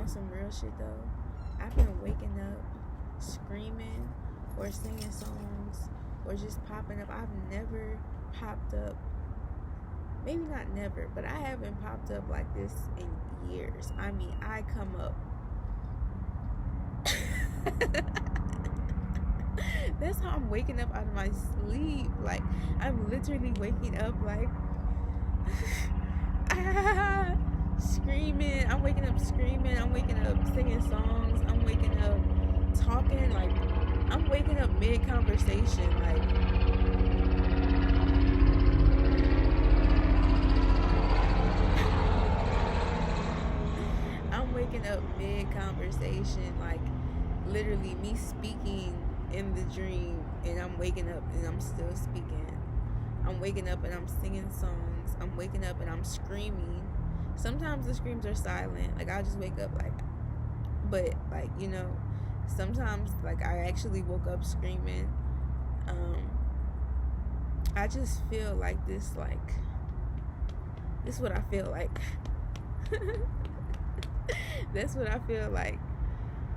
on some real shit though, I've been waking up screaming or singing songs or just popping up. I've never popped up, maybe not never, but I haven't popped up like this in years. I mean, I come up. That's how I'm waking up out of my sleep. Like, I'm literally waking up like screaming. I'm waking up screaming. I'm waking up singing songs. I'm waking up talking. Like, I'm waking up mid conversation. Like, I'm waking up mid conversation. Like, literally me speaking in the dream, and I'm waking up and I'm still speaking. I'm waking up and I'm singing songs. I'm waking up and I'm screaming. Sometimes the screams are silent. Like, I'll just wake up like, but like, you know, sometimes like I actually woke up screaming. I just feel like this, like, this is what I feel like. That's what I feel like.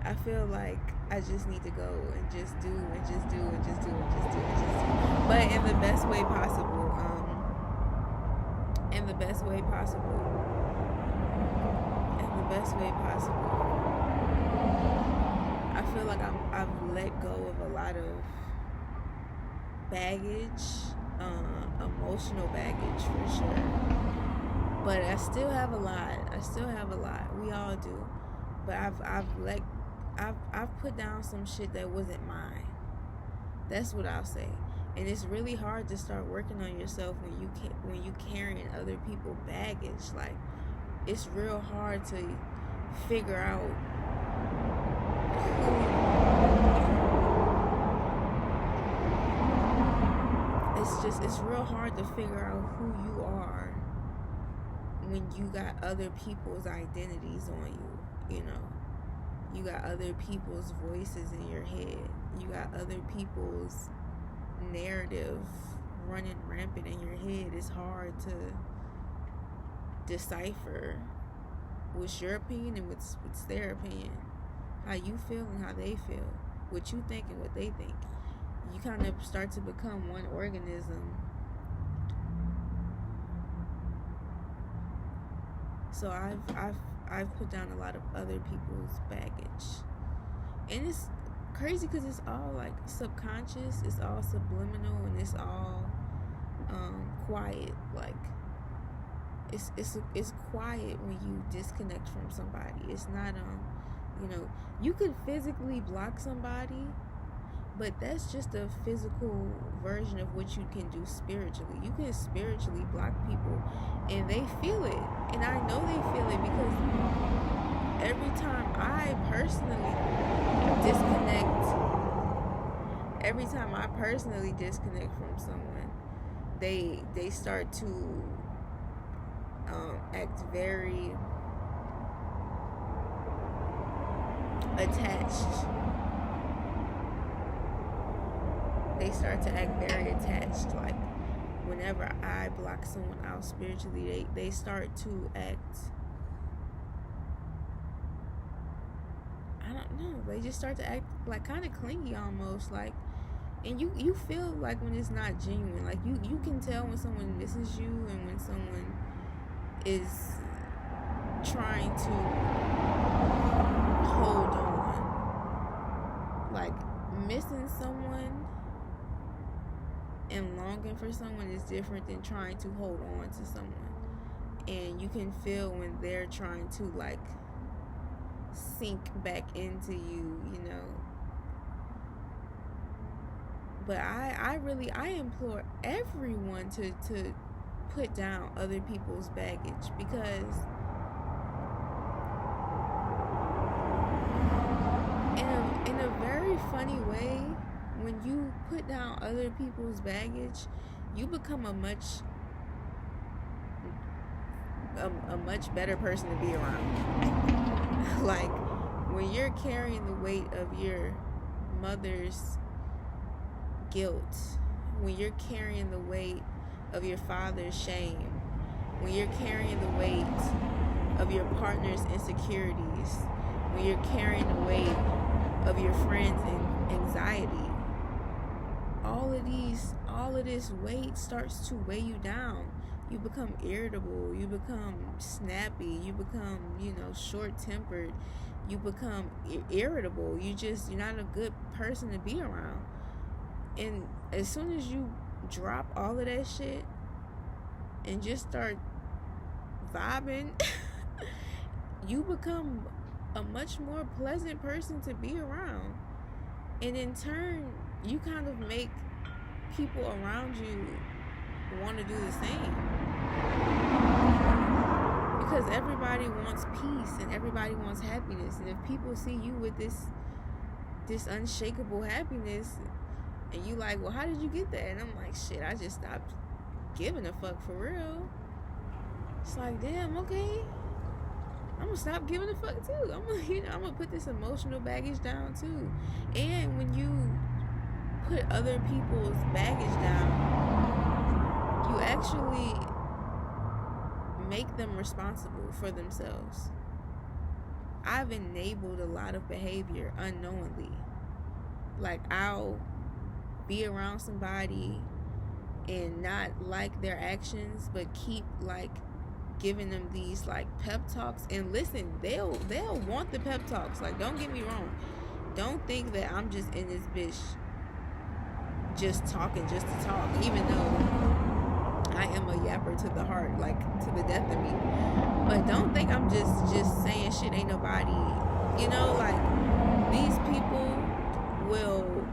I feel like I just need to go and just do and just do and just do and just do and just do. But in the best way possible. In the best way possible. In the best way possible. I feel like I've let go of a lot of baggage, emotional baggage for sure. But I still have a lot. We all do. But I've put down some shit that wasn't mine. That's what I'll say. And it's really hard to start working on yourself when you carrying other people's baggage. Like, it's real hard to figure out it's real hard to figure out who you are when you got other people's identities on you, you know. You got other people's voices in your head. You got other people's narrative running rampant in your head. It's hard to decipher what's your opinion and what's their opinion. How you feel and how they feel. What you think and what they think. You kind of start to become one organism. So I've put down a lot of other people's baggage, and it's crazy because it's all like subconscious, it's all subliminal, and it's all quiet. Like, it's quiet when you disconnect from somebody. It's not you know, you can physically block somebody, but that's just a physical version of what you can do spiritually. You can spiritually block people, and they feel it. And I know they feel it because every time I personally disconnect from someone, they start to act very attached. They start to act very attached. Like, whenever I block someone out spiritually, they start to act, I don't know, they just start to act like kind of clingy almost. Like, and you feel like when it's not genuine. Like, you can tell when someone misses you and when someone is trying to hold on. Like, missing someone and longing for someone is different than trying to hold on to someone. And you can feel when they're trying to, like, sink back into you, you know. But I implore everyone to put down other people's baggage, because in a very funny way, when you put down other people's baggage, you become a much better person to be around. Like, when you're carrying the weight of your mother's guilt, when you're carrying the weight of your father's shame, when you're carrying the weight of your partner's insecurities, when you're carrying the weight of your friends' anxiety, all of this weight starts to weigh you down. You become irritable, you become snappy, you become, short-tempered, you become irritable. You're not a good person to be around. And as soon as you drop all of that shit and just start vibing, you become a much more pleasant person to be around. And in turn, you kind of make people around you want to do the same, because everybody wants peace and everybody wants happiness. And if people see you with this unshakable happiness, and you like, well, how did you get that? And I'm like, shit, I just stopped giving a fuck, for real. It's like, damn, okay, I'm gonna stop giving a fuck too. I'm gonna put this emotional baggage down too. And when you put other people's baggage down, you actually make them responsible for themselves. I've enabled a lot of behavior unknowingly. Like, I'll be around somebody and not like their actions, but keep like giving them these like pep talks. And listen, they'll want the pep talks. Like, don't get me wrong. Don't think that I'm just in this bitch just talking just to talk, even though I am a yapper to the heart, like to the death of me. But don't think I'm just saying shit. Ain't nobody, like, these people will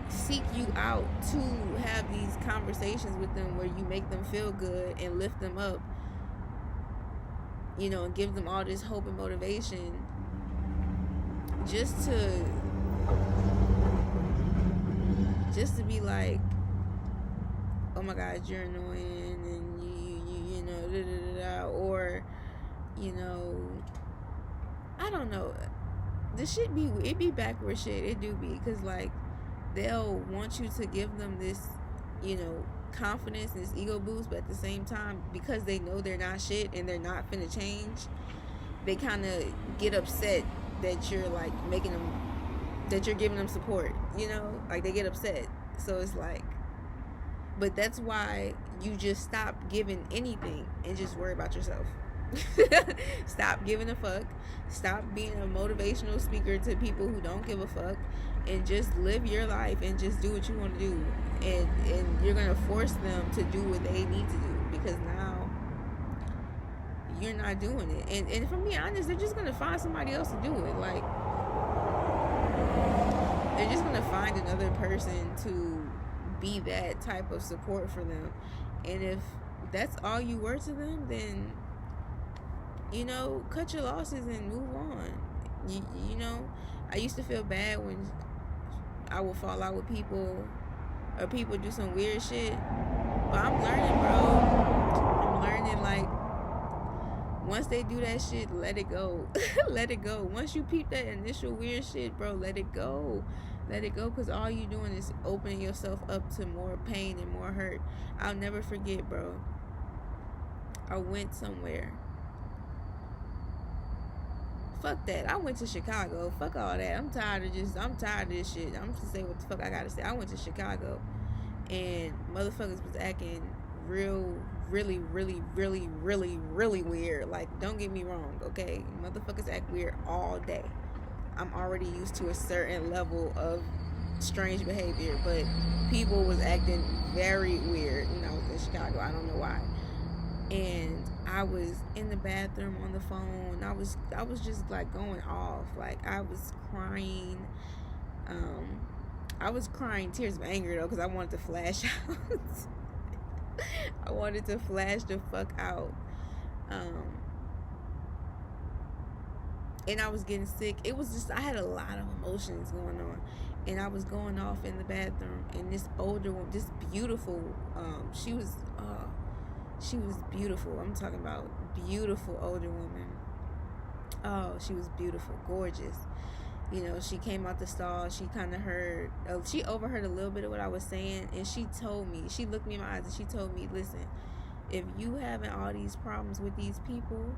seek you out to have these conversations with them where you make them feel good and lift them up, and give them all this hope and motivation, just to be like, oh my God, you're annoying, and you know, da, da, da, da. Or, I don't know, the shit it be backward shit. It do be, because like, they'll want you to give them this, confidence and this ego boost, but at the same time, because they know they're not shit and they're not finna change, they kind of get upset that you're like that you're giving them support, like they get upset. So it's like, but that's why you just stop giving anything and just worry about yourself. Stop giving a fuck. Stop being a motivational speaker to people who don't give a fuck, and just live your life and just do what you want to do. And you're gonna force them to do what they need to do, because now you're not doing it. And if I'm being honest, they're just gonna find somebody else to do it. Like, they're just gonna find another person to be that type of support for them. And if that's all you were to them, then cut your losses and move on. I used to feel bad when I would fall out with people, or people do some weird shit, but I'm learning, bro. I'm learning, like, once they do that shit, let it go. Let it go. Once you peep that initial weird shit, bro, let it go. Let it go, because all you doing is opening yourself up to more pain and more hurt. I'll never forget, bro. I went somewhere. Fuck that. I went to Chicago. Fuck all that. I'm tired of this shit. I'm just saying what the fuck I gotta say. I went to Chicago, and motherfuckers was acting really weird. Like, don't get me wrong, okay? Motherfuckers act weird all day. I'm already used to a certain level of strange behavior, but people was acting very weird when I was in Chicago. I don't know why. And I was in the bathroom on the phone. I was just like going off. Like, I was crying. I was crying tears of anger though, because I wanted to flash out. I wanted to flash the fuck out. And I was getting sick. It was just, I had a lot of emotions going on, and I was going off in the bathroom. And this older woman, this beautiful, she was beautiful. I'm talking about beautiful older woman. Oh, she was beautiful, gorgeous. She came out the stall. She kind of she overheard a little bit of what I was saying, and she told me, she looked me in my eyes and she told me, listen, If you having all these problems with these people,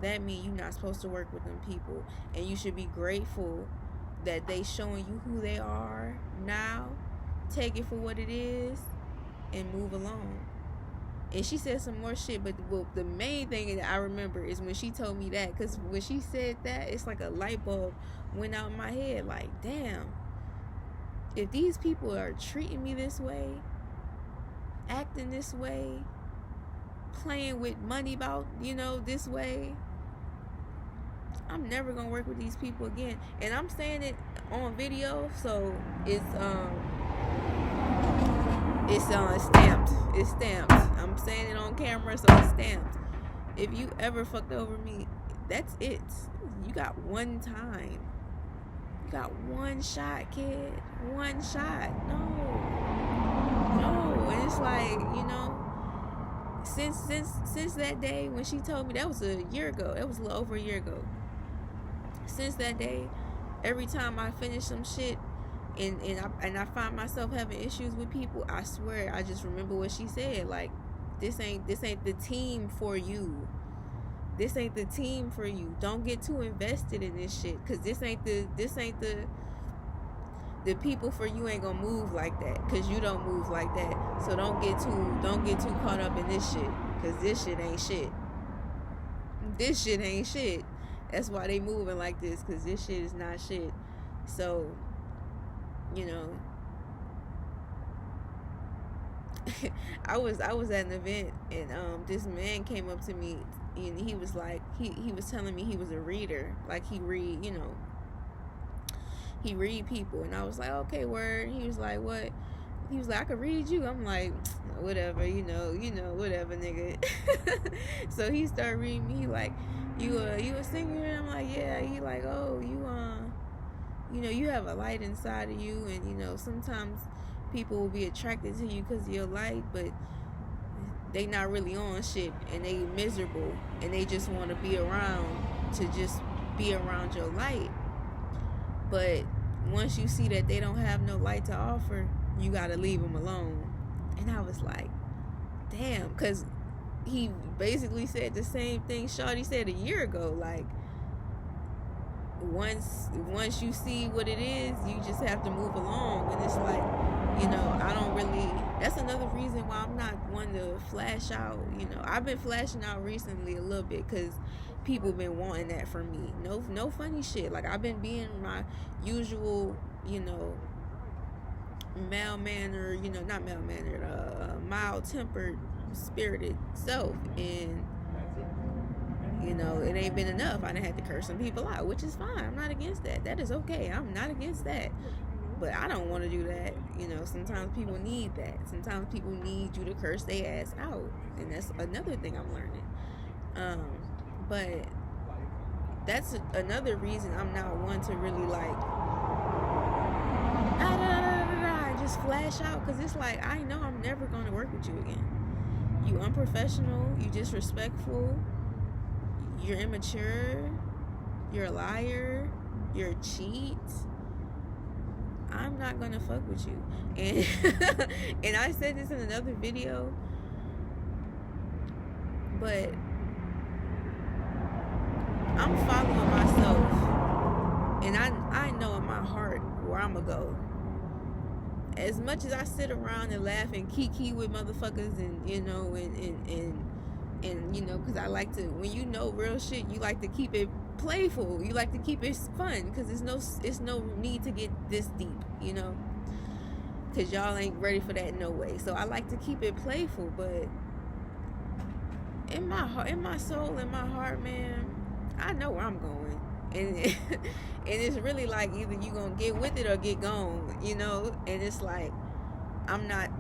that means you're not supposed to work with them people. And you should be grateful that they showing you who they are now. Take it for what it is and move along. And she said some more shit, but the main thing that I remember is when she told me that, because when she said that, it's like a light bulb went out in my head, like, damn, if these people are treating me this way, acting this way, playing with money about, this way, I'm never gonna work with these people again. And I'm saying it on video, so it's stamped. It's stamped. I'm saying it on camera, so it's stamped. If you ever fucked over me, that's it. You got one time. You got one shot, kid. One shot. No. And it's like, since that day when she told me, that was a year ago. That was a little over a year ago. Since that day, every time I finish some shit, and I find myself having issues with people, I swear I just remember what she said. Like, this ain't the team for you. This ain't the team for you. Don't get too invested in this shit, cause this ain't the people for you. Ain't gonna move like that, cause you don't move like that. So don't get too caught up in this shit, cause this shit ain't shit. This shit ain't shit. That's why they moving like this, cause this shit is not shit. So, I was at an event, and this man came up to me, and he was like, he was telling me he was a reader, like he read people, and I was like, okay, word. He was like, what? He was like, I could read you. I'm like, whatever, whatever, nigga. So he started reading me. He like, you a singer? And I'm like, yeah. He like, oh, you have a light inside of you, and sometimes people will be attracted to you because of your light, but they not really on shit, and they miserable, and they just want to be around your light. But once you see that they don't have no light to offer, you gotta leave them alone. And I was like, damn, because he basically said the same thing Shawty said a year ago. Like, once you see what it is, you just have to move along. And it's like, I don't really, that's another reason why I'm not one to flash out. I've been flashing out recently a little bit because people been wanting that from me. No funny shit. Like, I've been being my usual, mild-mannered, not mild-mannered, mild-tempered, spirited self. And it ain't been enough. I done had to curse some people out, which is fine. I'm not against that. That is okay. I'm not against that. But I don't want to do that. Sometimes people need that. Sometimes people need you to curse their ass out. And that's another thing I'm learning. But that's another reason I'm not one to really like, just flash out. Because it's like, I know I'm never going to work with you again. You unprofessional. You disrespectful. You're immature. You're a liar. You're a cheat. I'm not gonna fuck with you. And I said this in another video, but I'm following myself, and I know in my heart where I'm gonna go. As much as I sit around and laugh and kiki with motherfuckers, and because I like to, when real shit, you like to keep it playful, you like to keep it fun, because it's no need to get this deep, because y'all ain't ready for that no way. So I like to keep it playful, but in my heart, in my soul, in my heart, man, I know where I'm going, and it's really like, either you gonna get with it or get gone, and it's like, I'm not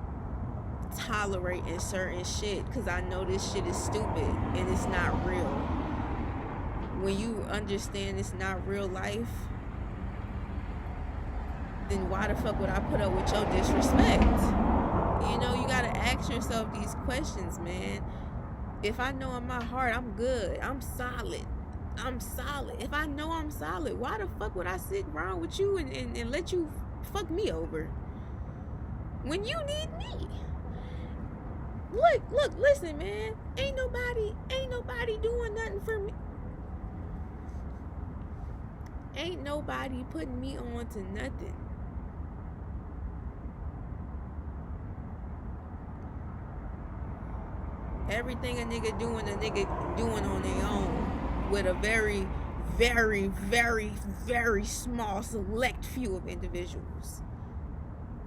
tolerating certain shit because I know this shit is stupid and it's not real. When you understand it's not real life, then why the fuck would I put up with your disrespect? You gotta ask yourself these questions, man. If I know in my heart I'm good, I'm solid. If I know I'm solid, why the fuck would I sit around with you and let you fuck me over when you need me? look, listen, man. Ain't nobody doing nothing for me. Ain't nobody putting me on to nothing. Everything a nigga doing on their own with a very, very, very, very small select few of individuals.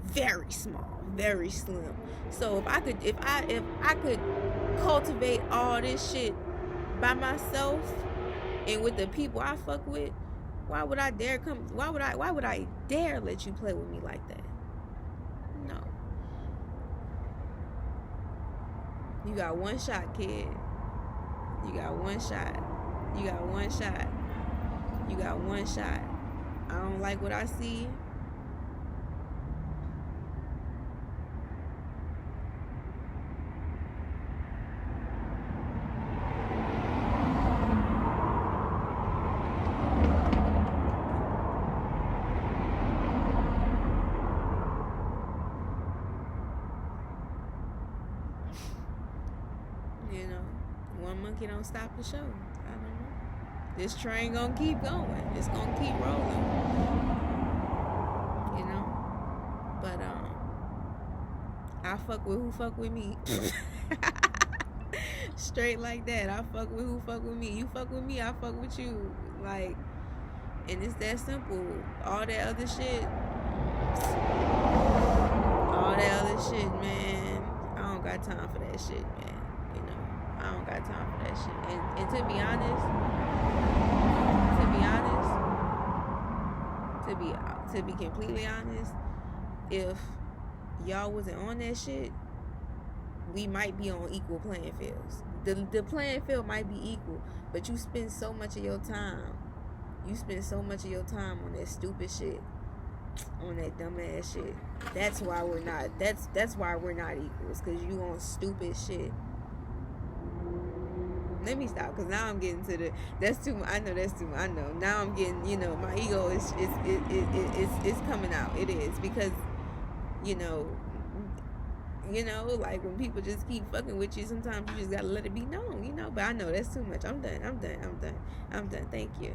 Very small, very slim. So if I could cultivate all this shit by myself and with the people I fuck with, why would I dare let you play with me like that? No. You got one shot, kid. You got one shot. You got one shot. You got one shot. I don't like what I see. You know, one monkey don't stop the show. I don't know. This train gonna keep going. It's gonna keep rolling. You know? But I fuck with who fuck with me. Straight like that. I fuck with who fuck with me. You fuck with me, I fuck with you. Like, and it's that simple. All that other shit, man, I don't got time for that shit, man. You know, I don't got time for that shit. And to be honest, to be completely honest, if y'all wasn't on that shit, we might be on equal playing fields. The playing field might be equal, but you spend so much of your time on that stupid shit, on that dumbass shit. That's why we're not. That's why we're not equals. Cause you on stupid shit. Let me stop. Cause now I'm getting to the. That's too. I know that's too. I know. Now I'm getting. You know, my ego is coming out. It is because, you know, like when people just keep fucking with you, sometimes you just gotta let it be known. You know. But I know that's too much. I'm done. Thank you.